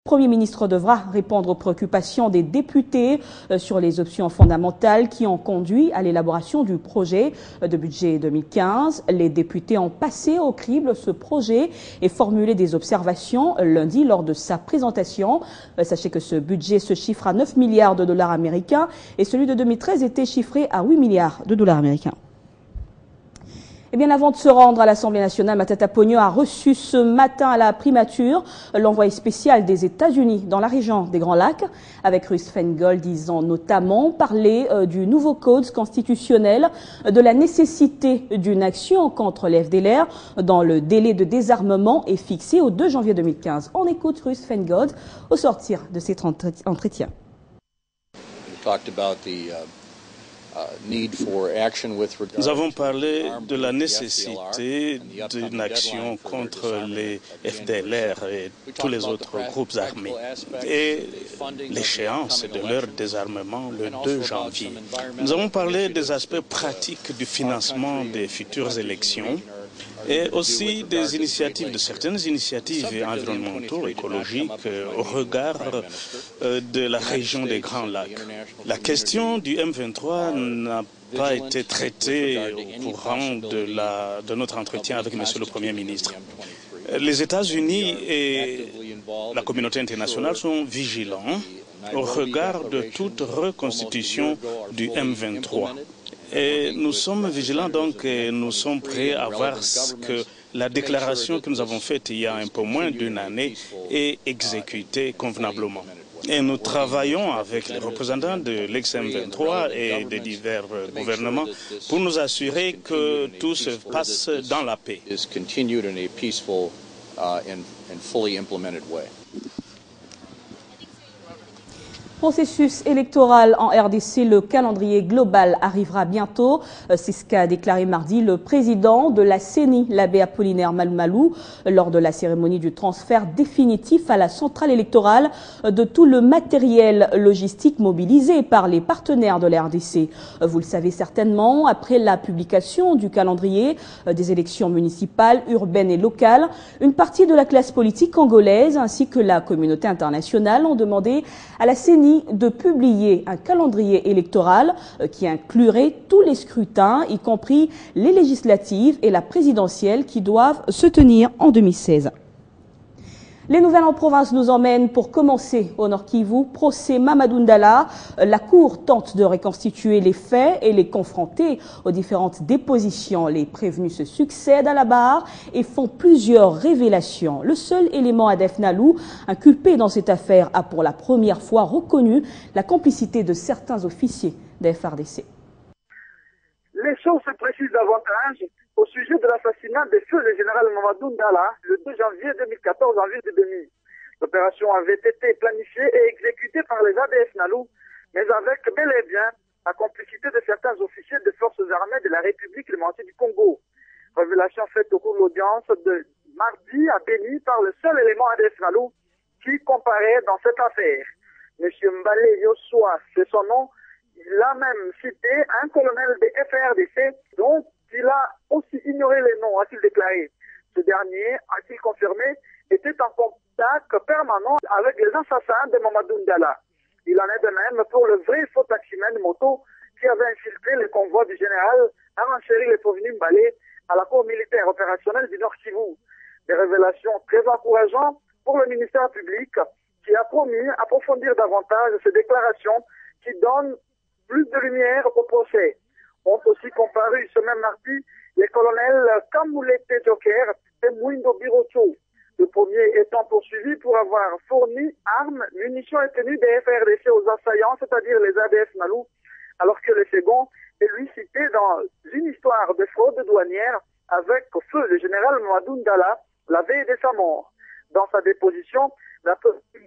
Premier ministre devra répondre aux préoccupations des députés sur les options fondamentales qui ont conduit à l'élaboration du projet de budget 2015. Les députés ont passé au crible ce projet et formulé des observations lundi lors de sa présentation. Sachez que ce budget se chiffre à 9 milliards de dollars américains et celui de 2013 était chiffré à 8 milliards de dollars américains. Eh bien, avant de se rendre à l'Assemblée nationale, Matata Ponyo a reçu ce matin à la primature l'envoyé spécial des États-Unis dans la région des Grands Lacs, avec Ruth Feingold disant notamment parler du nouveau code constitutionnel, de la nécessité d'une action contre les FDLR dont le délai de désarmement est fixé au 2 janvier 2015. On écoute Ruth Feingold au sortir de cet entretien. Nous avons parlé de la nécessité d'une action contre les FDLR et tous les autres groupes armés et l'échéance de leur désarmement le 2 janvier. Nous avons parlé des aspects pratiques du financement des futures élections et aussi des initiatives, de certaines initiatives environnementales, écologiques, au regard de la région des Grands Lacs. La question du M23 n'a pas été traitée au courant de notre entretien avec Monsieur le Premier ministre. Les États-Unis et la communauté internationale sont vigilants au regard de toute reconstitution du M23. Et nous sommes vigilants donc et nous sommes prêts à voir ce que la déclaration que nous avons faite il y a un peu moins d'une année est exécutée convenablement. Et nous travaillons avec les représentants de l'ex-M23 et des divers gouvernements pour nous assurer que tout se passe dans la paix. Processus électoral en RDC, le calendrier global arrivera bientôt. C'est ce qu'a déclaré mardi le président de la CENI, l'abbé Apollinaire Malou, lors de la cérémonie du transfert définitif à la centrale électorale de tout le matériel logistique mobilisé par les partenaires de la RDC. Vous le savez certainement, après la publication du calendrier des élections municipales, urbaines et locales, une partie de la classe politique congolaise ainsi que la communauté internationale ont demandé à la CENI de publier un calendrier électoral qui inclurait tous les scrutins, y compris les législatives et la présidentielle qui doivent se tenir en 2016. Les nouvelles en province nous emmènent pour commencer au Nord Kivu, procès Mamadou Ndala. La Cour tente de reconstituer les faits et les confronter aux différentes dépositions. Les prévenus se succèdent à la barre et font plusieurs révélations. Le seul élément Adef Nalou, inculpé dans cette affaire, a pour la première fois reconnu la complicité de certains officiers des FARDC. Les choses se précisent davantage au sujet de l'assassinat de feu le général Mamadou Ndala le 2 janvier 2014 en ville de Beni. L'opération avait été planifiée et exécutée par les ADF Nalou, mais avec bel et bien la complicité de certains officiers des forces armées de la République démocratique du Congo. Révélation faite au cours de l'audience de mardi à Beni par le seul élément ADF Nalou qui comparait dans cette affaire. Monsieur Mbale Yosua, c'est son nom. Il a même cité un colonel des FRDC dont il a aussi ignoré les noms, a-t-il déclaré. Ce dernier, a-t-il confirmé, était en contact permanent avec les assassins de Mamadou Ndala. Il en est de même pour le vrai faux taximan moto qui avait infiltré le convoi du général à renchérir les provenus Mbale à la cour militaire opérationnelle du Nord Kivu. Des révélations très encourageantes pour le ministère public qui a promis approfondir davantage ces déclarations qui donnent plus de lumière au procès. Ont aussi comparu ce même mardi les colonels Kamoulete Joker et Mwindo Birocho. Le premier étant poursuivi pour avoir fourni armes, munitions et tenues des FRDC aux assaillants, c'est-à-dire les ADF Nalou, alors que le second est lui cité dans une histoire de fraude douanière avec feu le général Mamadou Ndala la veille de sa mort. Dans sa déposition, la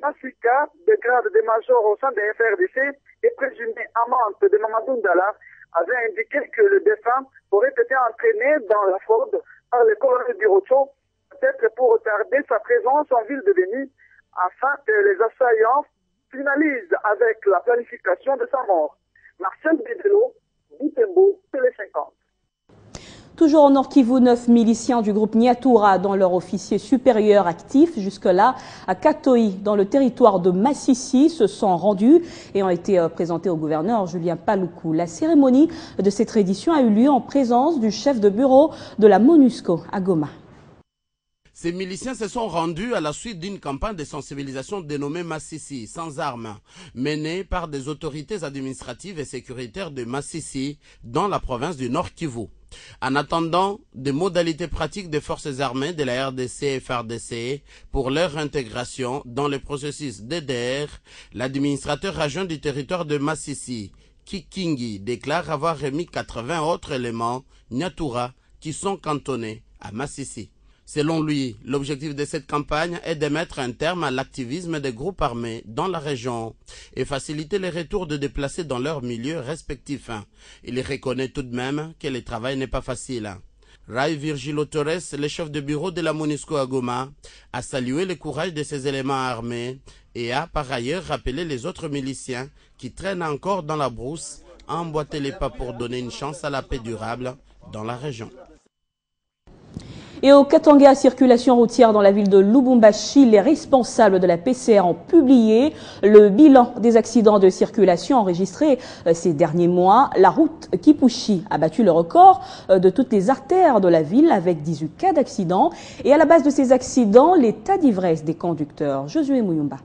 Masika, de grade de major au sein des FRDC et présumée amante de Mamadou Ndala, avait indiqué que le défunt aurait été entraîné dans la fraude par le colonel Birocho, peut-être pour retarder sa présence en ville de Beni, afin que les assaillants finalisent avec la planification de sa mort. Marcel Bidelo, Boutembo, Télé 50. Toujours au Nord Kivu, 9 miliciens du groupe Nyatura, dont leur officier supérieur actif jusque-là à Katoyi, dans le territoire de Massissi, se sont rendus et ont été présentés au gouverneur Julien Paluku. La cérémonie de cette édition a eu lieu en présence du chef de bureau de la MONUSCO à Goma. Ces miliciens se sont rendus à la suite d'une campagne de sensibilisation dénommée Massissi, sans armes, menée par des autorités administratives et sécuritaires de Massissi, dans la province du Nord Kivu. En attendant des modalités pratiques des forces armées de la RDC et FARDC pour leur intégration dans le processus DDR, l'administrateur adjoint du territoire de Massissi, Kikingi, déclare avoir remis 80 autres éléments Nyatura qui sont cantonnés à Massissi. Selon lui, l'objectif de cette campagne est de mettre un terme à l'activisme des groupes armés dans la région et faciliter les retours de déplacés dans leurs milieux respectifs. Il reconnaît tout de même que le travail n'est pas facile. Ray Virgilio Torres, le chef de bureau de la MONUSCO à Goma, a salué le courage de ces éléments armés et a par ailleurs rappelé les autres miliciens qui traînent encore dans la brousse à emboîter les pas pour donner une chance à la paix durable dans la région. Et au Katanga, circulation routière dans la ville de Lubumbashi, les responsables de la PCR ont publié le bilan des accidents de circulation enregistrés ces derniers mois. La route Kipushi a battu le record de toutes les artères de la ville avec 18 cas d'accidents. Et à la base de ces accidents, l'état d'ivresse des conducteurs. Josué Muyumba.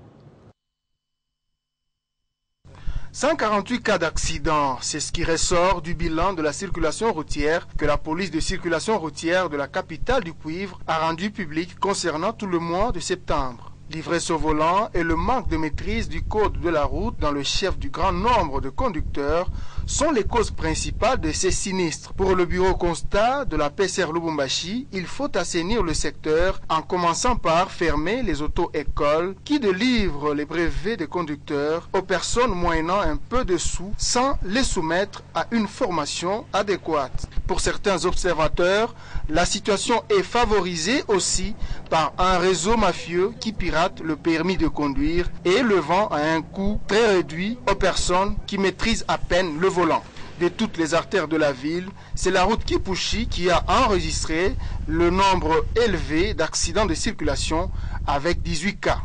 148 cas d'accidents, c'est ce qui ressort du bilan de la circulation routière que la police de circulation routière de la capitale du cuivre a rendu public concernant tout le mois de septembre. L'ivresse au volant et le manque de maîtrise du code de la route dans le chef du grand nombre de conducteurs sont les causes principales de ces sinistres. Pour le bureau constat de la PCR Lubumbashi, il faut assainir le secteur en commençant par fermer les auto-écoles qui délivrent les brevets de conducteurs aux personnes moyennant un peu de sous sans les soumettre à une formation adéquate. Pour certains observateurs, la situation est favorisée aussi par un réseau mafieux qui pirate le permis de conduire et le vend à un coût très réduit aux personnes qui maîtrisent à peine le volant. De toutes les artères de la ville, c'est la route Kipushi qui a enregistré le nombre élevé d'accidents de circulation avec 18 cas.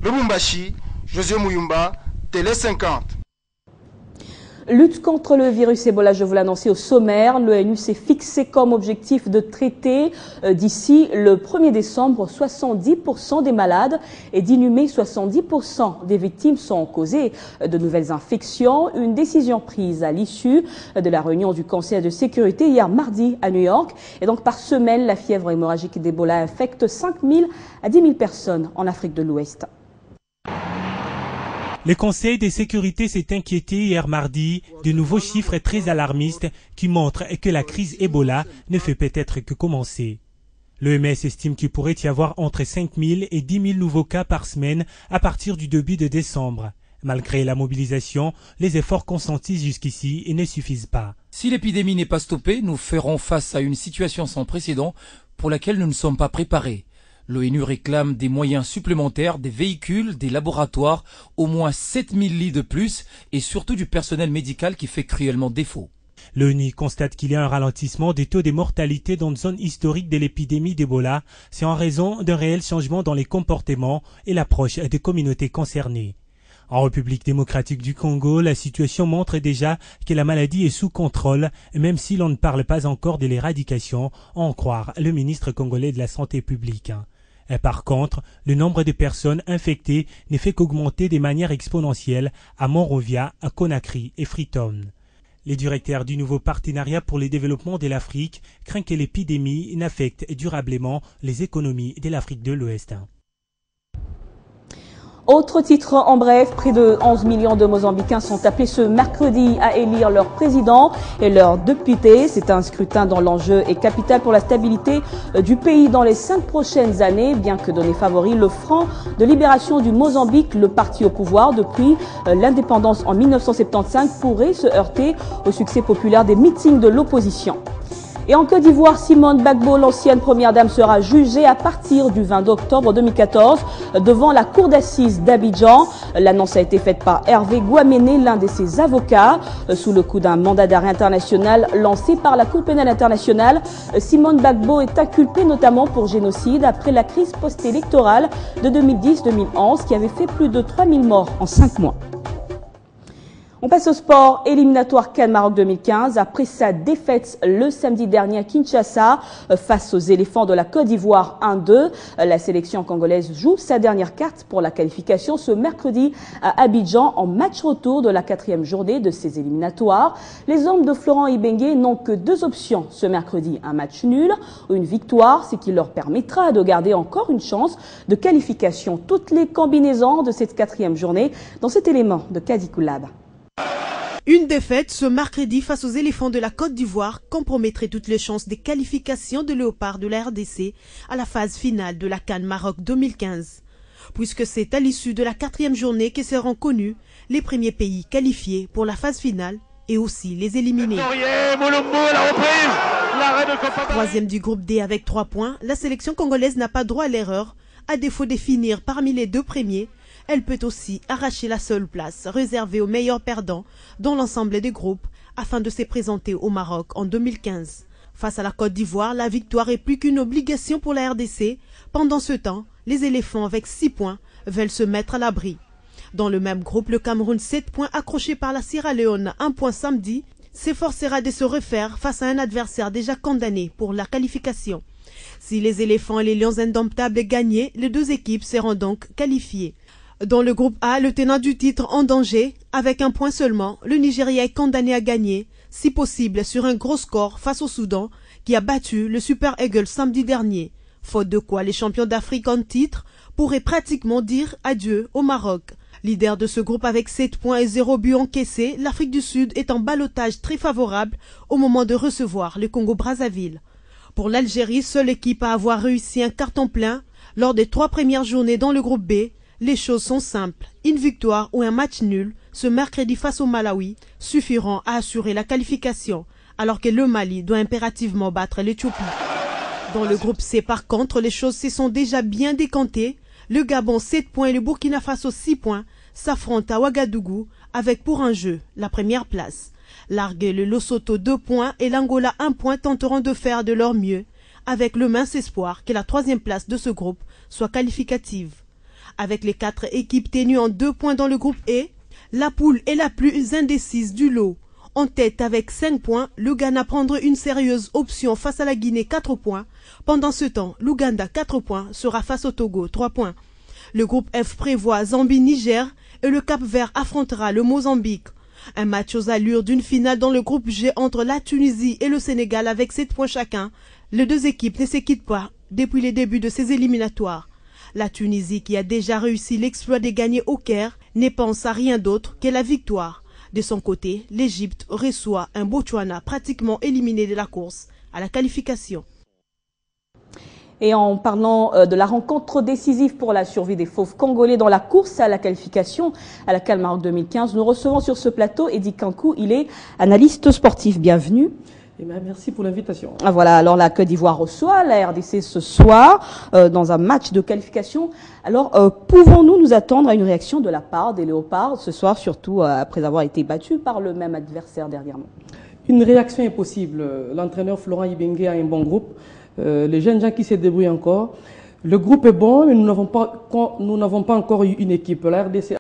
Lubumbashi, José Muyumba, Télé 50. Lutte contre le virus Ebola, je vous l'annonçais au sommaire. L'ONU s'est fixé comme objectif de traiter d'ici le 1er décembre 70% des malades et d'inhumer 70% des victimes sont causées de nouvelles infections. Une décision prise à l'issue de la réunion du Conseil de sécurité hier mardi à New York. Et donc par semaine, la fièvre hémorragique d'Ebola infecte 5 000 à 10 000 personnes en Afrique de l'Ouest. Le Conseil de sécurité s'est inquiété hier mardi de nouveaux chiffres très alarmistes qui montrent que la crise Ebola ne fait peut-être que commencer. L'OMS estime qu'il pourrait y avoir entre 5 000 et 10 000 nouveaux cas par semaine à partir du début de décembre. Malgré la mobilisation, les efforts consentis jusqu'ici ne suffisent pas. Si l'épidémie n'est pas stoppée, nous ferons face à une situation sans précédent pour laquelle nous ne sommes pas préparés. L'ONU réclame des moyens supplémentaires, des véhicules, des laboratoires, au moins 7000 lits de plus et surtout du personnel médical qui fait cruellement défaut. L'ONU constate qu'il y a un ralentissement des taux de mortalité dans une zone historique de l'épidémie d'Ebola. C'est en raison d'un réel changement dans les comportements et l'approche des communautés concernées. En République démocratique du Congo, la situation montre déjà que la maladie est sous contrôle, même si l'on ne parle pas encore de l'éradication, à en croire le ministre congolais de la Santé publique. Et par contre, le nombre de personnes infectées ne fait qu'augmenter de manière exponentielle à Monrovia, à Conakry et Freetown. Les directeurs du nouveau partenariat pour le développement de l'Afrique craignent que l'épidémie n'affecte durablement les économies de l'Afrique de l'Ouest. Autre titre en bref, près de 11 millions de Mozambicains sont appelés ce mercredi à élire leur président et leurs députés. C'est un scrutin dont l'enjeu est capital pour la stabilité du pays dans les 5 prochaines années. Bien que donné favori, le Front de libération du Mozambique, le parti au pouvoir depuis l'indépendance en 1975, pourrait se heurter au succès populaire des meetings de l'opposition. Et en Côte d'Ivoire, Simone Gbagbo, l'ancienne première dame, sera jugée à partir du 20 octobre 2014 devant la cour d'assises d'Abidjan. L'annonce a été faite par Hervé Guaméné, l'un de ses avocats. Sous le coup d'un mandat d'arrêt international lancé par la Cour pénale internationale, Simone Gbagbo est inculpée notamment pour génocide après la crise post-électorale de 2010-2011 qui avait fait plus de 3000 morts en 5 mois. On passe au sport. Éliminatoire CAN Maroc 2015. Après sa défaite le samedi dernier à Kinshasa face aux éléphants de la Côte d'Ivoire 1-2, la sélection congolaise joue sa dernière carte pour la qualification ce mercredi à Abidjan en match retour de la 4e journée de ces éliminatoires. Les hommes de Florent Ibenge n'ont que 2 options ce mercredi. Un match nul ou une victoire, ce qui leur permettra de garder encore une chance de qualification. Toutes les combinaisons de cette 4e journée dans cet élément de Kadikoulab. Une défaite ce mercredi face aux éléphants de la Côte d'Ivoire compromettrait toutes les chances des qualifications de Léopard de la RDC à la phase finale de la CAN Maroc 2015. Puisque c'est à l'issue de la 4e journée que seront connus les premiers pays qualifiés pour la phase finale et aussi les éliminés. 3e du groupe D avec 3 points, la sélection congolaise n'a pas droit à l'erreur. À défaut de finir parmi les 2 premiers, elle peut aussi arracher la seule place réservée aux meilleurs perdants dans l'ensemble des groupes afin de se présenter au Maroc en 2015. Face à la Côte d'Ivoire, la victoire est plus qu'une obligation pour la RDC. Pendant ce temps, les éléphants avec 6 points veulent se mettre à l'abri. Dans le même groupe, le Cameroun 7 points accroché par la Sierra Leone 1 point samedi s'efforcera de se refaire face à un adversaire déjà condamné pour la qualification. Si les éléphants et les lions indomptables gagnaient, les 2 équipes seront donc qualifiées. Dans le groupe A, le tenant du titre en danger, avec 1 point seulement, le Nigeria est condamné à gagner, si possible sur un gros score face au Soudan, qui a battu le Super Eagles samedi dernier. Faute de quoi, les champions d'Afrique en titre pourraient pratiquement dire adieu au Maroc. Leader de ce groupe avec 7 points et 0 buts encaissés, l'Afrique du Sud est en ballottage très favorable au moment de recevoir le Congo-Brazzaville. Pour l'Algérie, seule équipe à avoir réussi un carton plein lors des 3 premières journées dans le groupe B. Les choses sont simples. Une victoire ou un match nul ce mercredi face au Malawi suffiront à assurer la qualification, alors que le Mali doit impérativement battre l'Éthiopie. Dans le groupe C, par contre, les choses se sont déjà bien décantées. Le Gabon 7 points et le Burkina Faso 6 points s'affrontent à Ouagadougou avec pour un jeu la première place. Largué le Lesotho 2 points et l'Angola 1 point tenteront de faire de leur mieux avec le mince espoir que la 3e place de ce groupe soit qualificative. Avec les 4 équipes tenues en 2 points dans le groupe E, la poule est la plus indécise du lot. En tête avec 5 points, le Ghana prendra une sérieuse option face à la Guinée 4 points. Pendant ce temps, l'Ouganda 4 points sera face au Togo 3 points. Le groupe F prévoit Zambie-Niger et le Cap-Vert affrontera le Mozambique. Un match aux allures d'une finale dans le groupe G entre la Tunisie et le Sénégal avec 7 points chacun. Les 2 équipes ne se quittent pas depuis les débuts de ces éliminatoires. La Tunisie, qui a déjà réussi l'exploit de gagner au Caire, ne pense à rien d'autre que la victoire. De son côté, l'Égypte reçoit un Botswana pratiquement éliminé de la course à la qualification. Et en parlant de la rencontre décisive pour la survie des fauves congolais dans la course à la qualification à la CAN Maroc 2015, nous recevons sur ce plateau Eddy Kankou. Il est analyste sportif. Bienvenue. Eh bien, merci pour l'invitation. Voilà, alors la Côte d'Ivoire reçoit la RDC ce soir dans un match de qualification. Alors, pouvons-nous nous attendre à une réaction de la part des Léopards ce soir, surtout après avoir été battus par le même adversaire dernièrement? Une réaction est possible. L'entraîneur Florent Ibenge a un bon groupe. Les jeunes gens qui se débrouillent encore. Le groupe est bon, mais nous n'avons pas encore eu une équipe. La RDC